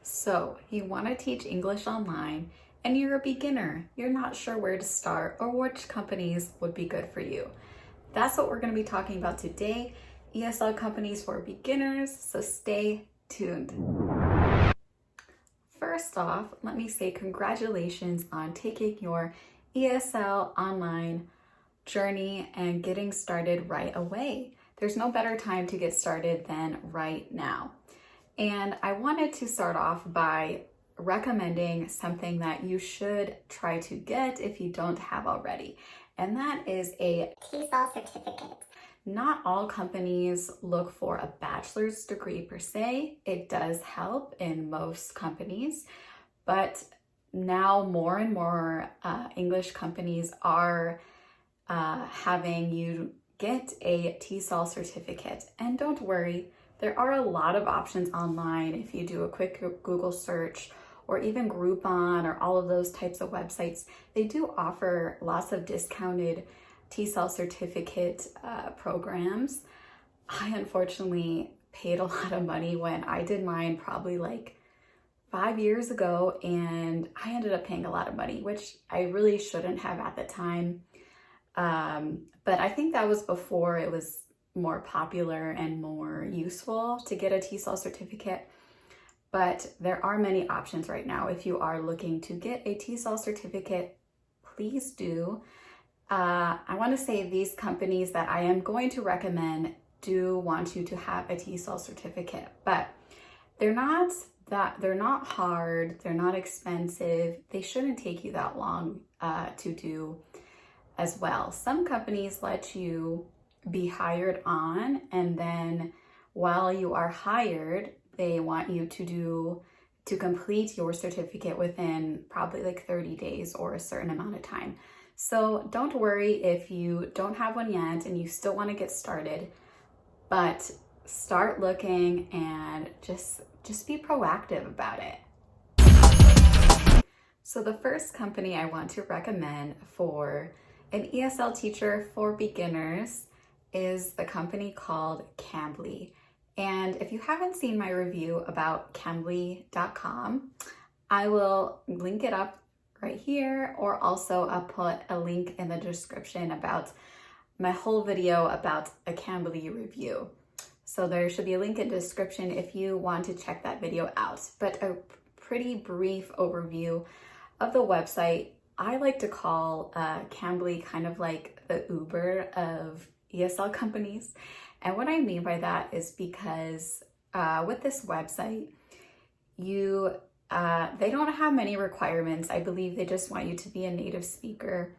So you want to teach English online and you're a beginner. You're not sure where to start or which companies would be good for you. That's what we're going to be talking about today, ESL companies for beginners, so stay tuned. First off, let me say congratulations on taking your ESL online journey and getting started right away. There's no better time to get started than right now. And I wanted to start off by recommending something that you should try to get if you don't have already, and that is a TESOL certificate. Not all companies look for a bachelor's degree per se. It does help in most companies, but now more and more English companies are having you get a TESOL certificate. And don't worry, there are a lot of options online. If you do a quick Google search or even Groupon or all of those types of websites, they do offer lots of discounted TESOL certificate programs. I unfortunately paid a lot of money when I did mine probably like 5 years ago, and I ended up paying a lot of money, which I really shouldn't have at the time. But I think that was before it was more popular and more useful to get a TESOL certificate. But there are many options right now. If you are looking to get a TESOL certificate, please do. I want to say these companies that I am going to recommend do want you to have a TESOL certificate, but they're not hard, they're not expensive, they shouldn't take you that long to do as well. Some companies let you be hired on, and then while you are hired, they want you to complete your certificate within probably like 30 days or a certain amount of time. So don't worry if you don't have one yet and you still want to get started, but start looking and just be proactive about it. So the first company I want to recommend for an ESL teacher for beginners is the company called Cambly. And if you haven't seen my review about Cambly.com, I will link it up right here, or also I'll put a link in the description about my whole video about a Cambly review. So there should be a link in the description if you want to check that video out. But a pretty brief overview of the website. I like to call Cambly kind of like the Uber of ESL companies. And what I mean by that is because with this website, they don't have many requirements. I believe they just want you to be a native speaker.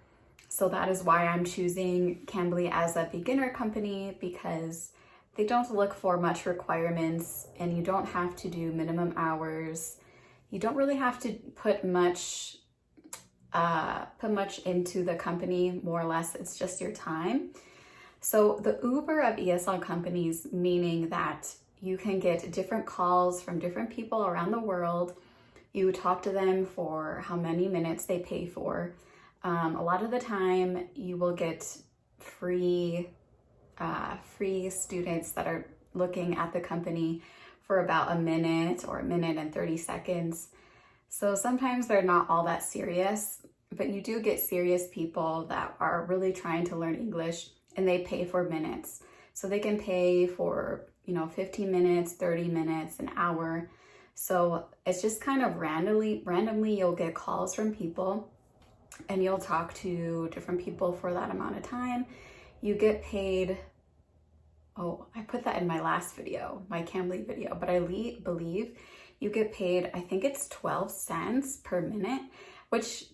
So that is why I'm choosing Cambly as a beginner company, because they don't look for much requirements and you don't have to do minimum hours. You don't really have to put much into the company, more or less. It's just your time. So the Uber of ESL companies, meaning that you can get different calls from different people around the world. You talk to them for how many minutes they pay for. A lot of the time you will get free students that are looking at the company for about a minute or a minute and 30 seconds. So sometimes they're not all that serious, but you do get serious people that are really trying to learn English, and they pay for minutes. So they can pay for, 15 minutes, 30 minutes, an hour. So it's just kind of randomly you'll get calls from people and you'll talk to different people for that amount of time. You get paid, I put that in my last video, my Cambly video, but I believe you get paid, I think it's 12 cents per minute, which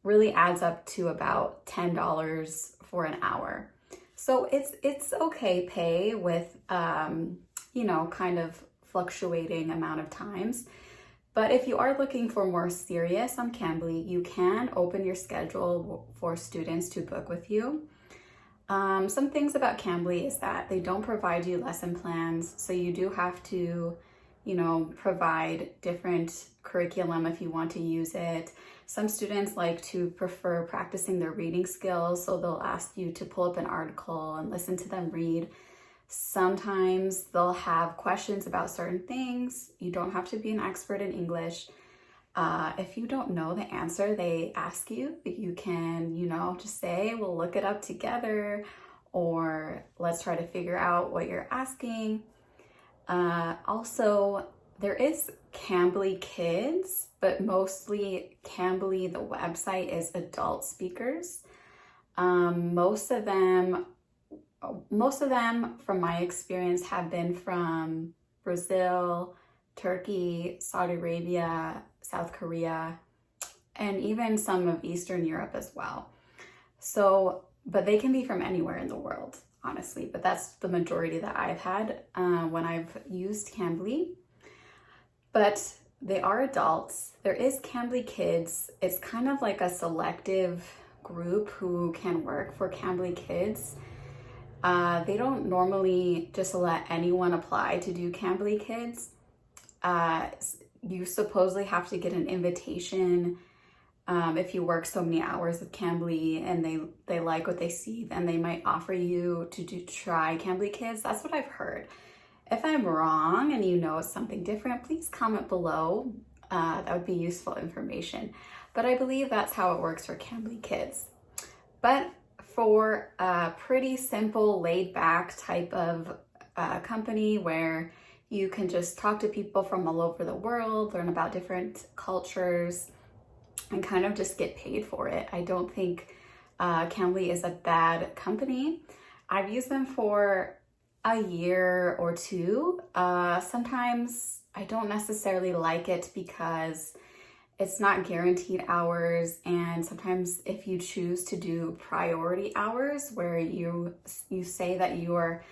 really adds up to about $10 for an hour. So it's okay pay with, kind of fluctuating amount of times. But if you are looking for more serious on Cambly, you can open your schedule for students to book with you. Some things about Cambly is that they don't provide you lesson plans. So you do have to, provide different curriculum if you want to use it. Some students like to prefer practicing their reading skills, so they'll ask you to pull up an article and listen to them read. Sometimes they'll have questions about certain things. You don't have to be an expert in English. If you don't know the answer they ask you, you can, just say, we'll look it up together, or let's try to figure out what you're asking. Also, there is Cambly Kids, but mostly Cambly, the website, is adult speakers. Most of them, from my experience, have been from Brazil, Turkey, Saudi Arabia, South Korea, and even some of Eastern Europe as well. So, but they can be from anywhere in the world, honestly, but that's the majority that I've had when I've used Cambly. But they are adults. There is Cambly Kids. It's kind of like a selective group who can work for Cambly Kids. They don't normally just let anyone apply to do Cambly Kids. You supposedly have to get an invitation. If you work so many hours with Cambly and they like what they see, then they might offer you to try Cambly Kids. That's what I've heard. If I'm wrong and you know it's something different, please comment below. That would be useful information. But I believe that's how it works for Cambly Kids. But for a pretty simple, laid-back type of company where you can just talk to people from all over the world, learn about different cultures, and kind of just get paid for it, I don't think Cambly is a bad company. I've used them for a year or two. Sometimes I don't necessarily like it because it's not guaranteed hours, and sometimes if you choose to do priority hours where you say that you are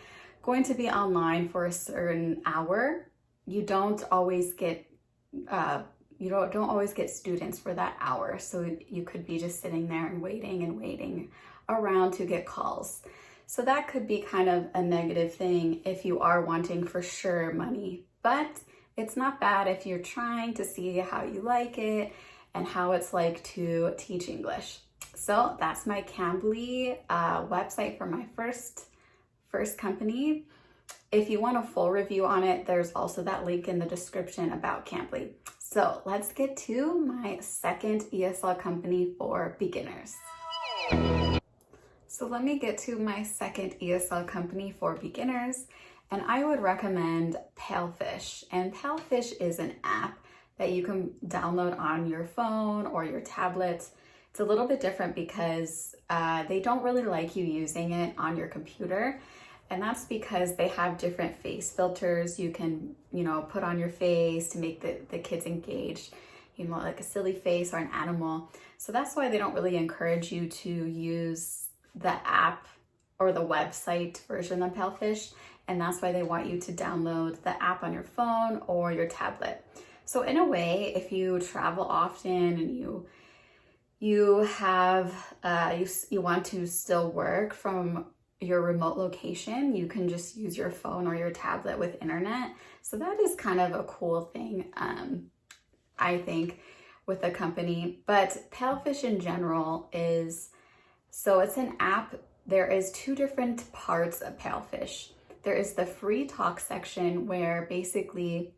going to be online for a certain hour, you don't always get don't always get students for that hour. So you could be just sitting there and waiting around to get calls. So that could be kind of a negative thing if you are wanting for sure money, but it's not bad if you're trying to see how you like it and how it's like to teach English. So that's my Cambly website for my first company. If you want a full review on it, there's also that link in the description about Cambly. So let's get to my second ESL company for beginners. So let me get to my second ESL company for beginners, and I would recommend Palfish. And Palfish is an app that you can download on your phone or your tablet. It's a little bit different because they don't really like you using it on your computer. And that's because they have different face filters you can, put on your face to make the kids engaged, like a silly face or an animal. So that's why they don't really encourage you to use the app or the website version of Palfish. And that's why they want you to download the app on your phone or your tablet. So in a way, if you travel often and you want to still work from your remote location, you can just use your phone or your tablet with internet. So that is kind of a cool thing, I think, with the company. But Palfish in general it's an app. There is two different parts of Palfish. There is the free talk section where basically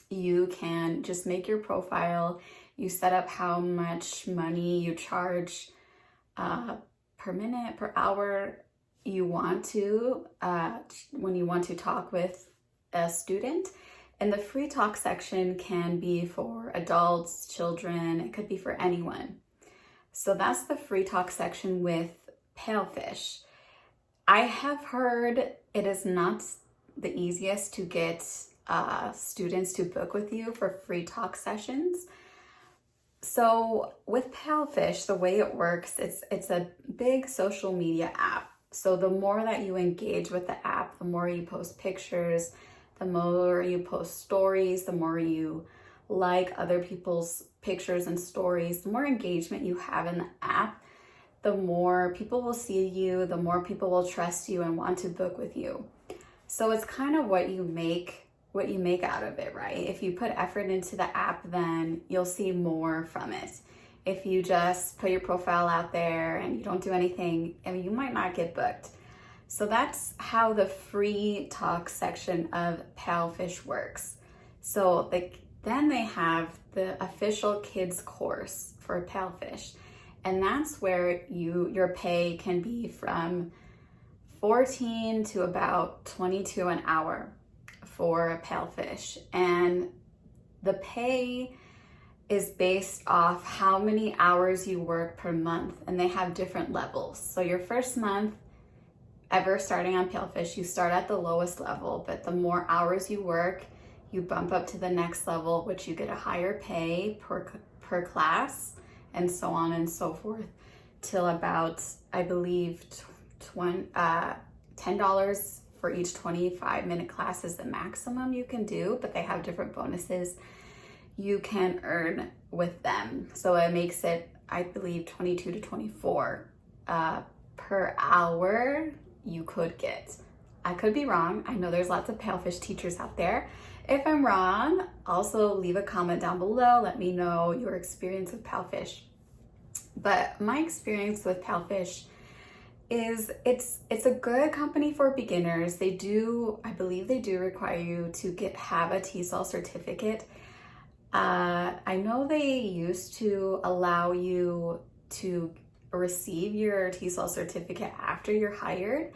you can just make your profile, you set up how much money you charge per minute, per hour, you want to when you want to talk with a student. And the free talk section can be for adults, children, it could be for anyone. So that's the free talk section with Palfish. I have heard it is not the easiest to get students to book with you for free talk sessions. So with Palfish, the way it works, it's a big social media app. So the more that you engage with the app, the more you post pictures, the more you post stories, the more you like other people's pictures and stories, the more engagement you have in the app, the more people will see you, the more people will trust you and want to book with you. So it's kind of what you make out of it, right? If you put effort into the app, then you'll see more from it. If you just put your profile out there and you don't do anything, you might not get booked. So that's how the free talk section of Palfish works. So then they have the official kids course for Palfish. And that's where your pay can be from 14 to about 22 an hour for Palfish. And the pay is based off how many hours you work per month, and they have different levels. So your first month ever starting on Palfish, you start at the lowest level, but the more hours you work, you bump up to the next level, which you get a higher pay per class, and so on and so forth, till about, I believe, $10 for each 25-minute class is the maximum you can do, but they have different bonuses you can earn with them. So it makes it, I believe, 22 to 24 per hour you could get. I could be wrong. I know there's lots of Palfish teachers out there. If I'm wrong, also leave a comment down below. Let me know your experience with Palfish. But my experience with Palfish is it's a good company for beginners. They do, I believe they do require you to have a TESOL certificate. I know they used to allow you to receive your TESOL certificate after you're hired.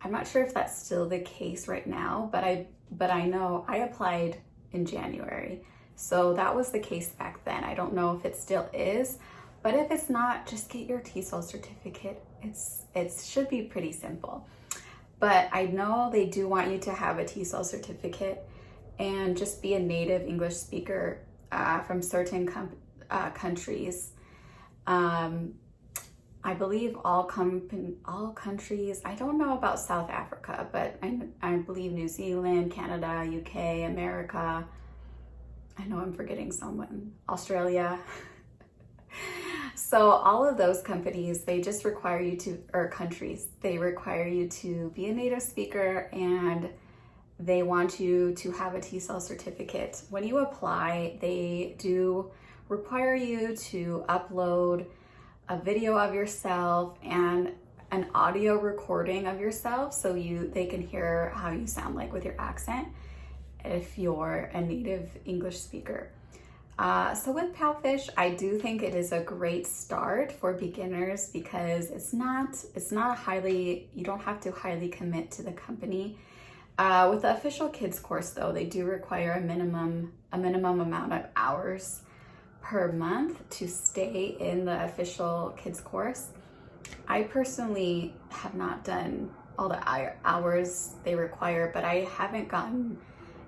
I'm not sure if that's still the case right now, but I know I applied in January. So that was the case back then. I don't know if it still is, but if it's not, just get your TESOL certificate. It should be pretty simple. But I know they do want you to have a TESOL certificate and just be a native English speaker from certain countries. I believe all countries, I don't know about South Africa, but I believe New Zealand, Canada, UK, America, I know I'm forgetting someone, Australia. So all of those companies, they just require you to, or countries, they require you to be a native speaker, and they want you to have a TESOL certificate. When you apply, they do require you to upload a video of yourself and an audio recording of yourself so they can hear how you sound like with your accent if you're a native English speaker. So with Palfish, I do think it is a great start for beginners because it's not you don't have to highly commit to the company. With the official kids course though, they do require a minimum amount of hours per month to stay in the official kids course. I personally have not done all the hours they require, but I haven't gotten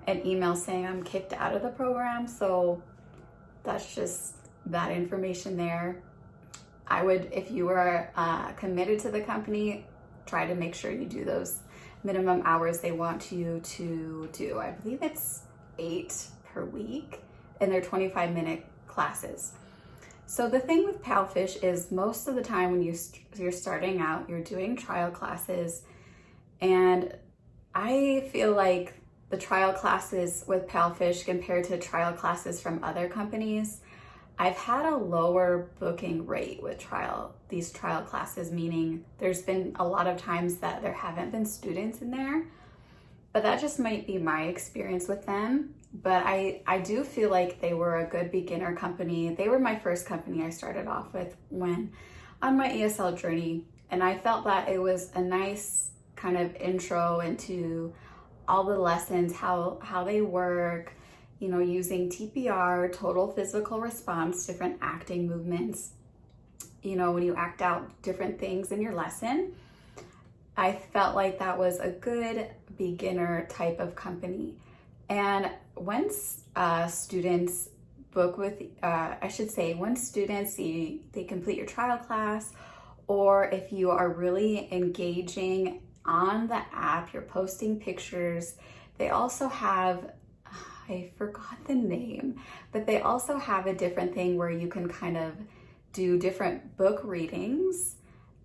an email saying I'm kicked out of the program, so that's just that information there. I would, if you are committed to the company, try to make sure you do those minimum hours they want you to do. I believe it's 8 per week, and they're 25-minute classes. So the thing with Palfish is most of the time when you're starting out, you're doing trial classes, and I feel like the trial classes with Palfish compared to trial classes from other companies, I've had a lower booking rate with these trial classes, meaning there's been a lot of times that there haven't been students in there, but that just might be my experience with them. But I do feel like they were a good beginner company. They were my first company I started off with when on my ESL journey, and I felt that it was a nice kind of intro into all the lessons, how they work, you know, using TPR, total physical response, different acting movements, you know, when you act out different things in your lesson. I felt like that was a good beginner type of company. And once students book with, when students, they complete your trial class, or if you are really engaging on the app, you're posting pictures, they also have, I forgot the name, but they also have a different thing where you can kind of do different book readings.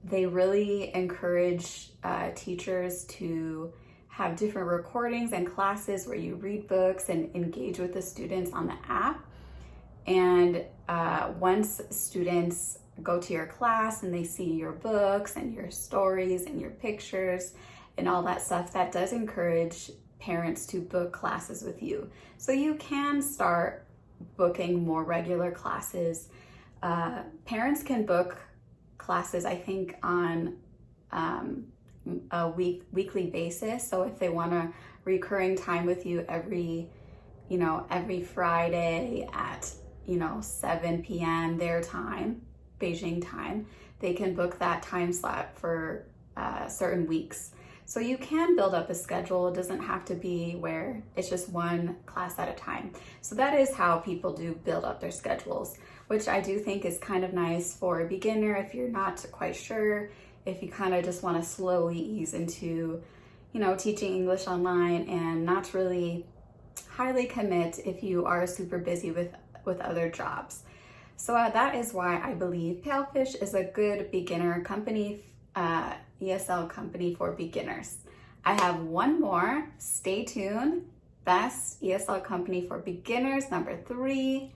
They really encourage teachers to have different recordings and classes where you read books and engage with the students on the app. And once students go to your class and they see your books and your stories and your pictures and all that stuff, that does encourage parents to book classes with you. So you can start booking more regular classes. Parents can book classes, I think, on a weekly basis. So if they want a recurring time with you every Friday at 7 p.m. their time, Beijing time, they can book that time slot for certain weeks. So you can build up a schedule. It doesn't have to be where it's just one class at a time. So that is how people do build up their schedules, which I do think is kind of nice for a beginner if you're not quite sure, if you kind of just want to slowly ease into, teaching English online and not really highly commit if you are super busy with other jobs. So that is why I believe Palfish is a good beginner company, ESL company for beginners. I have one more. Stay tuned. Best ESL company for beginners, number 3.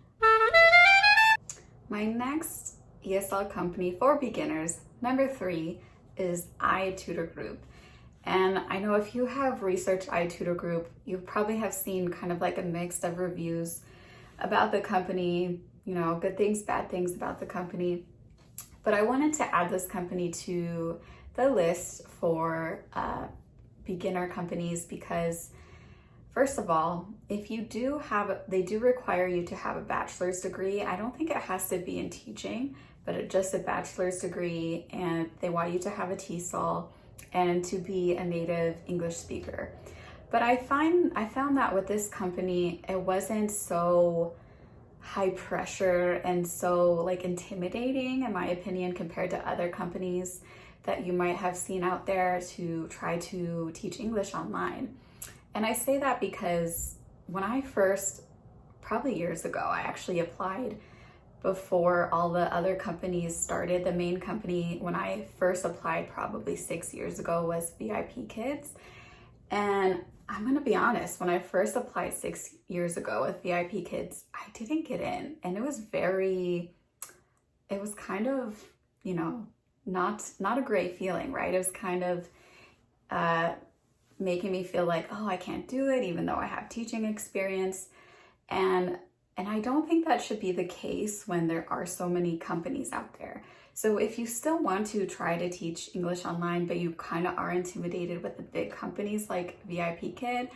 My next ESL company for beginners, number 3, is iTutorGroup. And I know if you have researched iTutorGroup, you probably have seen kind of like a mix of reviews about the company, good things, bad things about the company. But I wanted to add this company to the list for beginner companies because, first of all, if you do they do require you to have a bachelor's degree. I don't think it has to be in teaching, but just a bachelor's degree, and they want you to have a TESOL and to be a native English speaker. But I found that with this company, it wasn't so high pressure and so like intimidating, in my opinion, compared to other companies that you might have seen out there to try to teach English online. And I say that because when I first, probably years ago, I actually applied before all the other companies started. The main company when I first applied probably 6 years ago was VIP Kids. And I'm gonna be honest, when I first applied 6 years ago with VIP Kids, I didn't get in. And it was kind of, not a great feeling, right? It was kind of making me feel like, oh, I can't do it, even though I have teaching experience. And I don't think that should be the case when there are so many companies out there. So if you still want to try to teach English online, but you kind of are intimidated with the big companies like VIP Kid,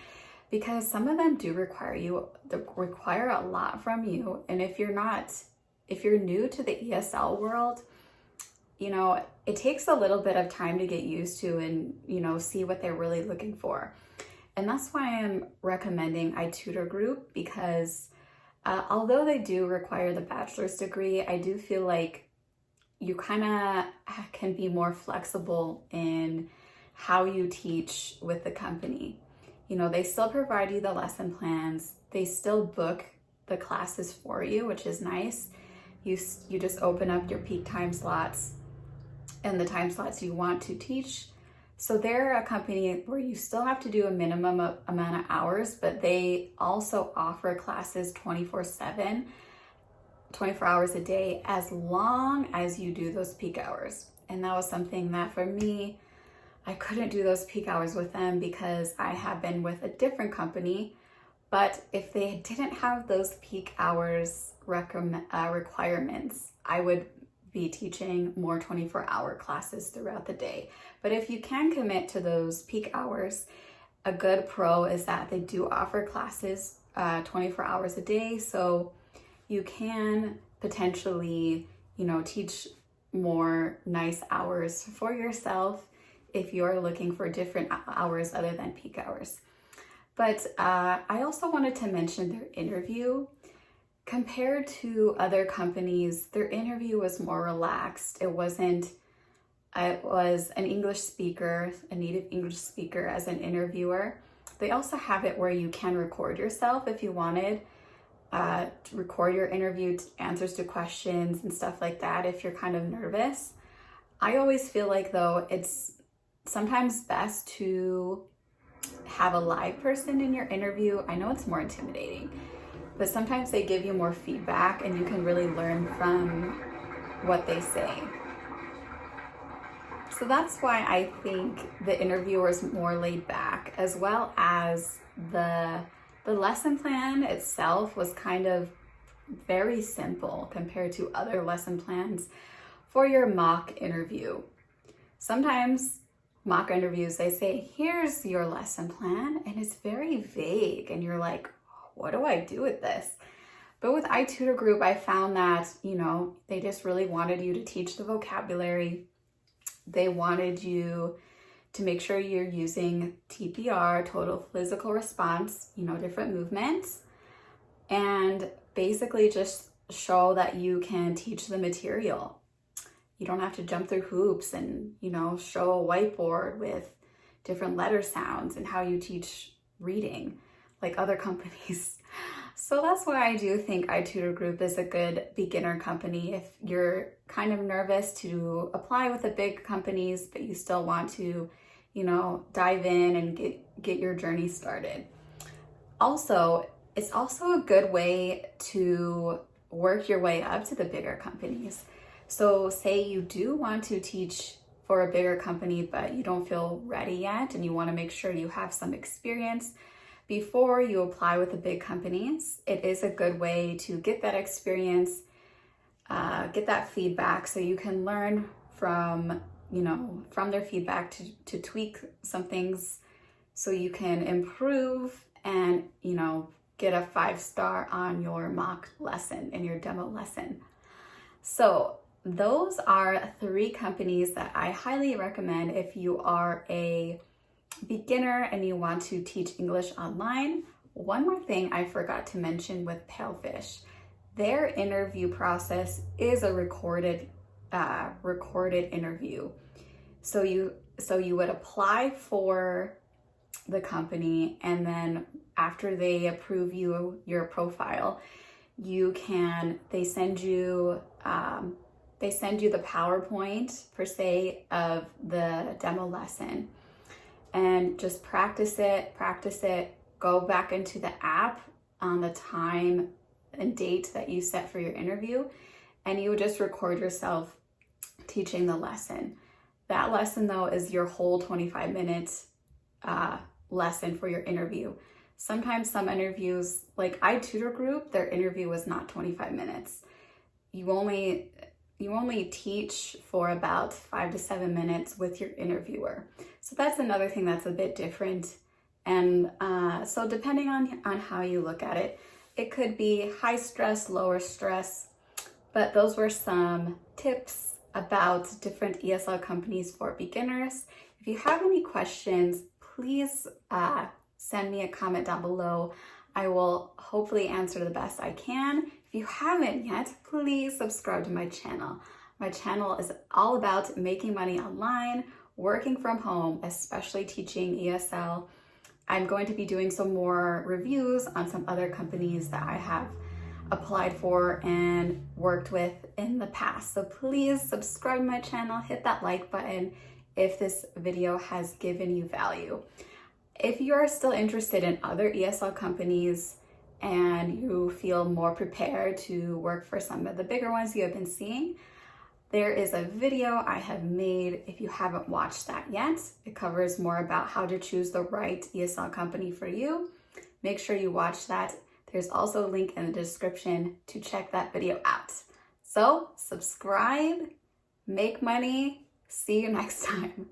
because some of them do require a lot from you. And if you're new to the ESL world, it takes a little bit of time to get used to and, see what they're really looking for. And that's why I'm recommending iTutorGroup, because although they do require the bachelor's degree, I do feel like you kind of can be more flexible in how you teach with the company. They still provide you the lesson plans. They still book the classes for you, which is nice. You just open up your peak time slots and the time slots you want to teach. So they're a company where you still have to do a minimum amount of hours, but they also offer classes 24/7, 24 hours a day, as long as you do those peak hours. And that was something that for me, I couldn't do those peak hours with them because I have been with a different company. But if they didn't have those peak hours requirements, I would be teaching more 24-hour classes throughout the day. But if you can commit to those peak hours, a good pro is that they do offer classes 24 hours a day. So you can potentially, teach more nice hours for yourself if you're looking for different hours other than peak hours. But I also wanted to mention their interview. Compared to other companies, their interview was more relaxed. It was an English speaker, a native English speaker as an interviewer. They also have it where you can record yourself if you wanted, to record your interview, answers to questions and stuff like that if you're kind of nervous. I always feel like, though, it's sometimes best to have a live person in your interview. I know it's more intimidating, but sometimes they give you more feedback and you can really learn from what they say. So that's why I think the interviewer is more laid back, as well as the lesson plan itself was kind of very simple compared to other lesson plans for your mock interview. Sometimes mock interviews, they say, here's your lesson plan, and it's very vague, and you're like, what do I do with this? But with iTutorGroup, I found that, they just really wanted you to teach the vocabulary. They wanted you to make sure you're using TPR, total physical response, different movements, and basically just show that you can teach the material. You don't have to jump through hoops and, show a whiteboard with different letter sounds and how you teach reading like other companies. So that's why I do think iTutorGroup is a good beginner company if you're kind of nervous to apply with the big companies, but you still want to, dive in and get your journey started. Also, it's also a good way to work your way up to the bigger companies. So say you do want to teach for a bigger company, but you don't feel ready yet and you want to make sure you have some experience before you apply with the big companies. It is a good way to get that experience, get that feedback so you can learn from their feedback to tweak some things so you can improve and, get a 5-star on your mock lesson and your demo lesson. So those are 3 companies that I highly recommend if you are a beginner and you want to teach English online. One more thing I forgot to mention with Palfish. Their interview process is a recorded interview. So you would apply for the company, and then after they approve your profile, they send you the PowerPoint per se of the demo lesson, and just practice it, go back into the app on the time and date that you set for your interview, and you would just record yourself teaching the lesson. That lesson though is your whole 25 minutes lesson for your interview. Sometimes some interviews, like iTutorGroup, their interview was not 25 minutes. You only teach for about 5 to 7 minutes with your interviewer. So that's another thing that's a bit different. And so depending on how you look at it, it could be high stress, lower stress, but those were some tips about different ESL companies for beginners. If you have any questions, please send me a comment down below. I will hopefully answer the best I can. If you haven't yet, please subscribe to my channel. My channel is all about making money online, working from home, especially teaching ESL. I'm going to be doing some more reviews on some other companies that I have applied for and worked with in the past. So please subscribe to my channel, hit that like button if this video has given you value. If you are still interested in other ESL companies and you feel more prepared to work for some of the bigger ones you have been seeing, there is a video I have made if you haven't watched that yet. It covers more about how to choose the right ESL company for you. Make sure you watch that. There's also a link in the description to check that video out. So subscribe, make money. See you next time.